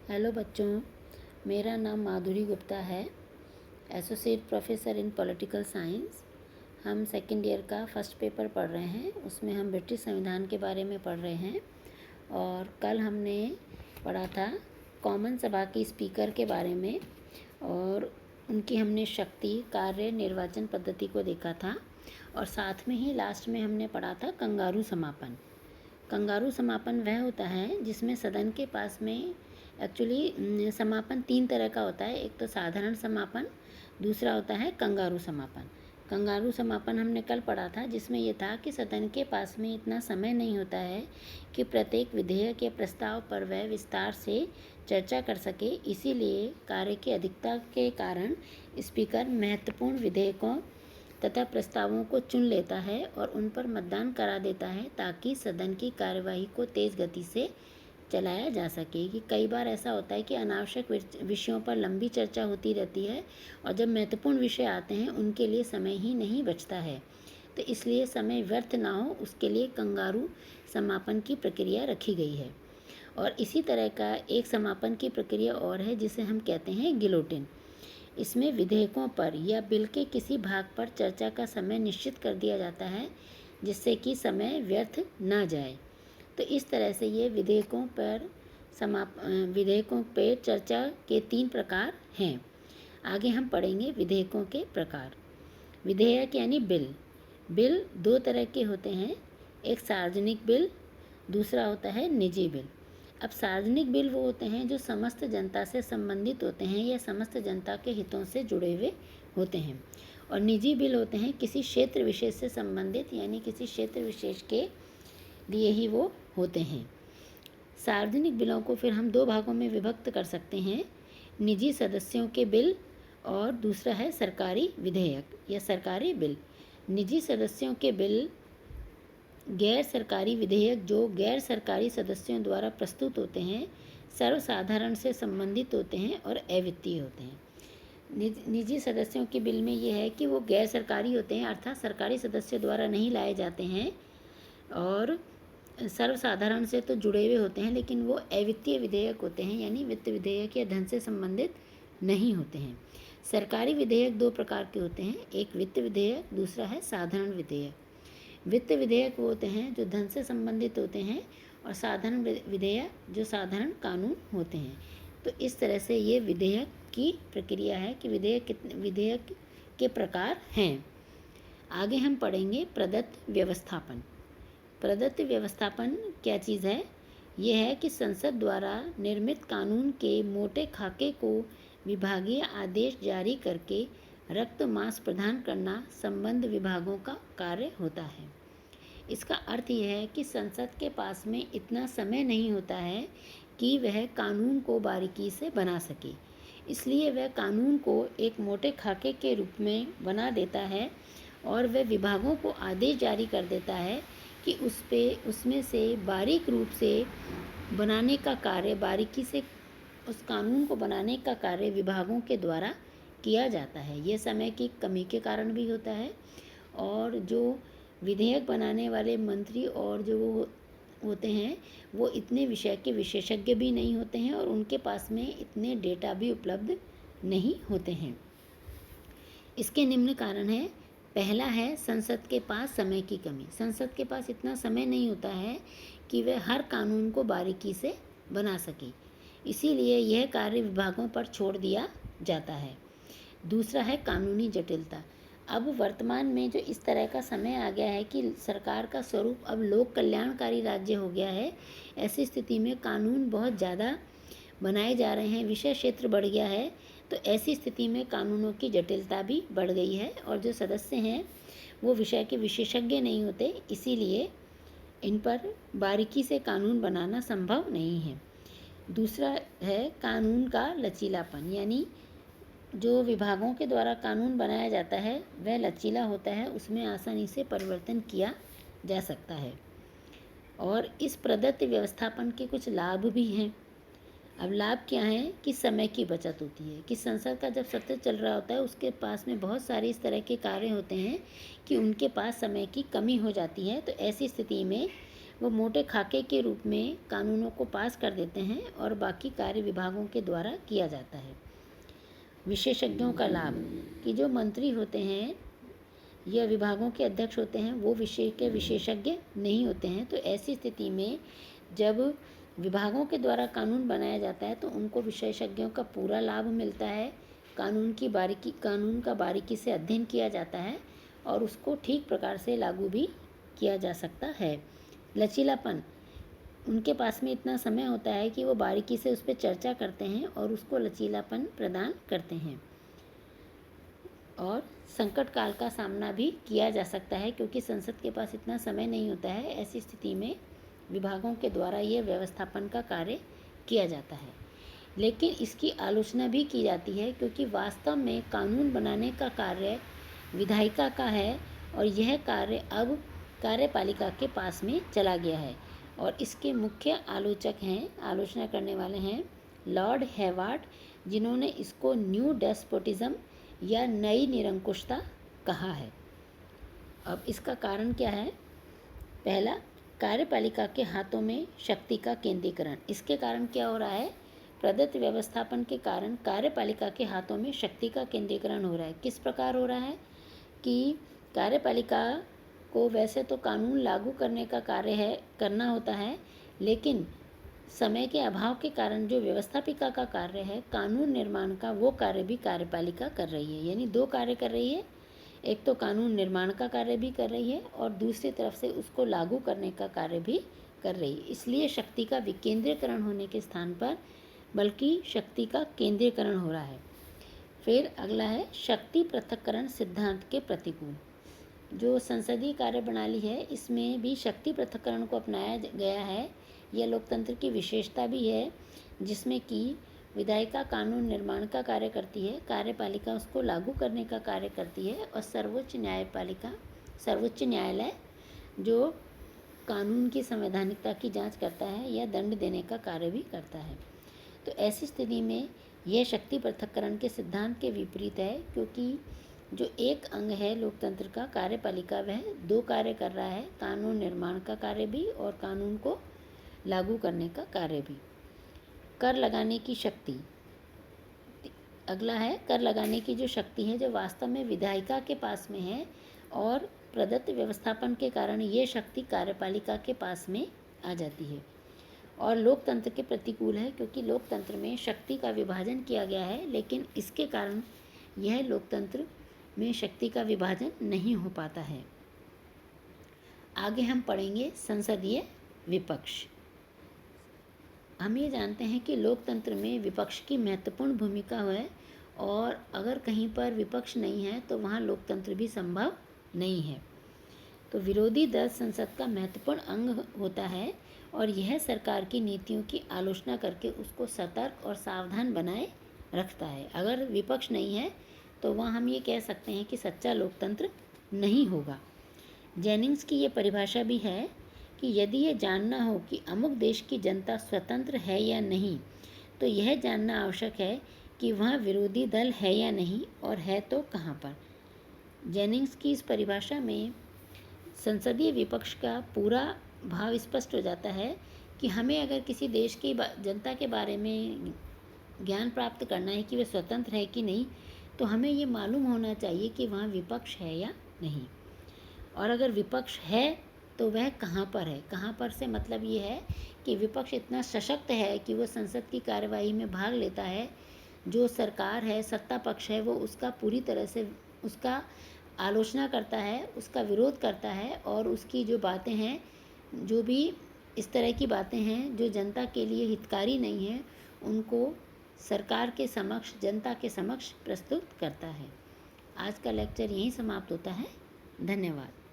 Hello बच्चों, मेरा नाम माधुरी गुप्ता है, associate professor in political science. हम सेकेंड ईयर का फर्स्ट पेपर पढ़ रहे हैं। उसमें हम ब्रिटिश संविधान के बारे में पढ़ रहे हैं और कल हमने पढ़ा था कॉमन सभा की स्पीकर के बारे में और उनकी हमने शक्ति, कार्य, निर्वाचन पद्धति को देखा था और साथ में ही लास्ट में हमने पढ़ा था कंगारू समापन। कंगारू समापन वह होता है जिसमें सदन के पास में एक्चुअली समापन 3 तरह का होता है। एक तो साधारण समापन, दूसरा होता है कंगारू समापन। कंगारू समापन हमने कल पढ़ा था, जिसमें यह था कि सदन के पास में इतना समय नहीं होता है कि प्रत्येक विधेयक या प्रस्ताव पर वह विस्तार से चर्चा कर सके। इसीलिए कार्य की अधिकता के कारण स्पीकर महत्वपूर्ण विधेयकों तथा प्रस्तावों को चुन लेता है और उन पर मतदान करा देता है ताकि सदन की कार्यवाही को तेज़ गति से चलाया जा सके। कि कई बार ऐसा होता है कि अनावश्यक विषयों पर लंबी चर्चा होती रहती है और जब महत्वपूर्ण विषय आते हैं उनके लिए समय ही नहीं बचता है, तो इसलिए समय व्यर्थ ना हो उसके लिए कंगारू समापन की प्रक्रिया रखी गई है। और इसी तरह का एक समापन की प्रक्रिया और है जिसे हम कहते हैं गिलोटिन। इसमें विधेयकों पर या बिल के किसी भाग पर चर्चा का समय निश्चित कर दिया जाता है जिससे कि समय व्यर्थ ना जाए। तो इस तरह से ये विधेयकों पे चर्चा के 3 प्रकार हैं। आगे हम पढ़ेंगे विधेयकों के प्रकार। विधेयक यानी बिल। बिल 2 तरह के होते हैं, एक सार्वजनिक बिल, दूसरा होता है निजी बिल। अब सार्वजनिक बिल वो होते हैं जो समस्त जनता से संबंधित होते हैं या समस्त जनता के हितों से जुड़े हुए होते हैं, और निजी बिल होते हैं किसी क्षेत्र विशेष से संबंधित, यानी किसी क्षेत्र विशेष के लिए ही वो होते हैं। सार्वजनिक बिलों को फिर हम 2 भागों में विभक्त कर सकते हैं, निजी सदस्यों के बिल और दूसरा है सरकारी विधेयक या सरकारी बिल। निजी सदस्यों के बिल गैर सरकारी विधेयक जो गैर सरकारी सदस्यों द्वारा प्रस्तुत होते हैं, सर्वसाधारण से संबंधित होते हैं और अवित्तीय होते हैं। निजी सदस्यों के बिल में ये है कि वो गैर सरकारी होते हैं, अर्थात सरकारी सदस्यों द्वारा नहीं लाए जाते हैं, और सर्वसाधारण से तो जुड़े हुए होते हैं, लेकिन वो अवित्तीय विधेयक होते हैं, यानी वित्त विधेयक या धन से संबंधित नहीं होते हैं। सरकारी विधेयक 2 प्रकार के होते हैं, एक वित्त विधेयक, दूसरा है साधारण विधेयक। वित्त विधेयक वो होते हैं जो धन से संबंधित होते हैं, और साधारण विधेयक जो साधारण कानून होते हैं। तो इस तरह से ये विधेयक की प्रक्रिया है कि विधेयक के प्रकार हैं। आगे हम पढ़ेंगे प्रदत्त व्यवस्थापन। प्रदत्त व्यवस्थापन क्या चीज़ है? यह है कि संसद द्वारा निर्मित कानून के मोटे खाके को विभागीय आदेश जारी करके रक्त मांस प्रदान करना संबंध विभागों का कार्य होता है। इसका अर्थ यह है कि संसद के पास में इतना समय नहीं होता है कि वह कानून को बारीकी से बना सके, इसलिए वह कानून को एक मोटे खाके के रूप में बना देता है और वह विभागों को आदेश जारी कर देता है कि उसमें से बारीक रूप से बनाने का कार्य, बारीकी से उस कानून को बनाने का कार्य विभागों के द्वारा किया जाता है। यह समय की कमी के कारण भी होता है, और जो विधेयक बनाने वाले मंत्री और जो होते हैं वो इतने विषय के विशेषज्ञ भी नहीं होते हैं और उनके पास में इतने डेटा भी उपलब्ध नहीं होते हैं। इसके निम्न कारण है। पहला है संसद के पास समय की कमी। संसद के पास इतना समय नहीं होता है कि वह हर कानून को बारीकी से बना सके, इसीलिए यह कार्य विभागों पर छोड़ दिया जाता है। दूसरा है कानूनी जटिलता। अब वर्तमान में जो इस तरह का समय आ गया है कि सरकार का स्वरूप अब लोक कल्याणकारी राज्य हो गया है, ऐसी स्थिति में कानून बहुत ज़्यादा बनाए जा रहे हैं, विषय क्षेत्र बढ़ गया है, तो ऐसी स्थिति में कानूनों की जटिलता भी बढ़ गई है और जो सदस्य हैं वो विषय के विशेषज्ञ नहीं होते, इसीलिए इन पर बारीकी से कानून बनाना संभव नहीं है। दूसरा है कानून का लचीलापन, यानी जो विभागों के द्वारा कानून बनाया जाता है वह लचीला होता है, उसमें आसानी से परिवर्तन किया जा सकता है। और इस प्रदत्त व्यवस्थापन के कुछ लाभ भी हैं। अब लाभ क्या है कि समय की बचत होती है, कि संसद का जब सत्र चल रहा होता है उसके पास में बहुत सारे इस तरह के कार्य होते हैं कि उनके पास समय की कमी हो जाती है, तो ऐसी स्थिति में वो मोटे खाके के रूप में कानूनों को पास कर देते हैं और बाकी कार्य विभागों के द्वारा किया जाता है। विशेषज्ञों का लाभ कि जो मंत्री होते हैं या विभागों के अध्यक्ष होते हैं वो विषय के विशेषज्ञ नहीं होते हैं, तो ऐसी स्थिति में जब विभागों के द्वारा कानून बनाया जाता है तो उनको विशेषज्ञों का पूरा लाभ मिलता है। कानून का बारीकी से अध्ययन किया जाता है और उसको ठीक प्रकार से लागू भी किया जा सकता है। लचीलापन, उनके पास में इतना समय होता है कि वो बारीकी से उस पर चर्चा करते हैं और उसको लचीलापन प्रदान करते हैं। और संकट काल का सामना भी किया जा सकता है क्योंकि संसद के पास इतना समय नहीं होता है। ऐसी स्थिति में विभागों के द्वारा ये व्यवस्थापन का कार्य किया जाता है। लेकिन इसकी आलोचना भी की जाती है क्योंकि वास्तव में कानून बनाने का कार्य विधायिका का है और यह कार्य अब कार्यपालिका के पास में चला गया है। और इसके मुख्य आलोचना करने वाले हैं लॉर्ड हेवार्ड, जिन्होंने इसको न्यू डेस्पोटिज्म या नई निरंकुशता कहा है। अब इसका कारण क्या है? पहला, कार्यपालिका के हाथों में शक्ति का केंद्रीकरण। इसके कारण क्या हो रहा है? प्रदत्त व्यवस्थापन के कारण कार्यपालिका के हाथों में शक्ति का केंद्रीकरण हो रहा है। किस प्रकार हो रहा है कि कार्यपालिका को वैसे तो कानून लागू करने का कार्य करना होता है, लेकिन समय के अभाव के कारण जो व्यवस्थापिका का कार्य है कानून निर्माण का, वो कार्य भी कार्यपालिका कर रही है। यानी दो कार्य कर रही है, एक तो कानून निर्माण का कार्य भी कर रही है और दूसरी तरफ से उसको लागू करने का कार्य भी कर रही है। इसलिए शक्ति का विकेंद्रीकरण होने के स्थान पर बल्कि शक्ति का केंद्रीकरण हो रहा है। फिर अगला है शक्ति पृथक्करण सिद्धांत के प्रतिकूल। जो संसदीय कार्य प्रणाली है इसमें भी शक्ति पृथक्करण को अपनाया गया है। यह लोकतंत्र की विशेषता भी है, जिसमें कि विधायिका कानून निर्माण का कार्य करती है, कार्यपालिका उसको लागू करने का कार्य करती है और सर्वोच्च न्यायालय जो कानून की संवैधानिकता की जांच करता है या दंड देने का कार्य भी करता है। तो ऐसी स्थिति में यह शक्ति पृथक्करण के सिद्धांत के विपरीत है, क्योंकि जो एक अंग है लोकतंत्र का, कार्यपालिका, वह दो कार्य कर रहा है, कानून निर्माण का कार्य भी और कानून को लागू करने का कार्य भी। कर लगाने की शक्ति, अगला है कर लगाने की जो शक्ति है जो वास्तव में विधायिका के पास में है और प्रदत्त व्यवस्थापन के कारण ये शक्ति कार्यपालिका के पास में आ जाती है। और लोकतंत्र के प्रतिकूल है क्योंकि लोकतंत्र में शक्ति का विभाजन किया गया है, लेकिन इसके कारण यह लोकतंत्र में शक्ति का विभाजन नहीं हो पाता है। आगे हम पढ़ेंगे संसदीय विपक्ष। हम ये जानते हैं कि लोकतंत्र में विपक्ष की महत्वपूर्ण भूमिका है और अगर कहीं पर विपक्ष नहीं है तो वहाँ लोकतंत्र भी संभव नहीं है। तो विरोधी दल संसद का महत्वपूर्ण अंग होता है और यह सरकार की नीतियों की आलोचना करके उसको सतर्क और सावधान बनाए रखता है। अगर विपक्ष नहीं है तो वहाँ हम ये कह सकते हैं कि सच्चा लोकतंत्र नहीं होगा। जेनिंग्स की ये परिभाषा भी है कि यदि ये जानना हो कि अमुक देश की जनता स्वतंत्र है या नहीं, तो यह जानना आवश्यक है कि वह विरोधी दल है या नहीं और है तो कहाँ पर। जेनिंग्स की इस परिभाषा में संसदीय विपक्ष का पूरा भाव स्पष्ट हो जाता है कि हमें अगर किसी देश की जनता के बारे में ज्ञान प्राप्त करना है कि वे स्वतंत्र है कि नहीं, तो हमें ये मालूम होना चाहिए कि वहाँ विपक्ष है या नहीं। और अगर विपक्ष है तो वह कहाँ पर है। कहाँ पर से मतलब ये है कि विपक्ष इतना सशक्त है कि वो संसद की कार्यवाही में भाग लेता है। जो सरकार है, सत्ता पक्ष है, वो उसका पूरी तरह से उसका आलोचना करता है, उसका विरोध करता है और उसकी जो बातें हैं, जो भी इस तरह की बातें हैं जो जनता के लिए हितकारी नहीं है, उनको सरकार के समक्ष, जनता के समक्ष प्रस्तुत करता है। आज का लेक्चर यहीं समाप्त होता है। धन्यवाद।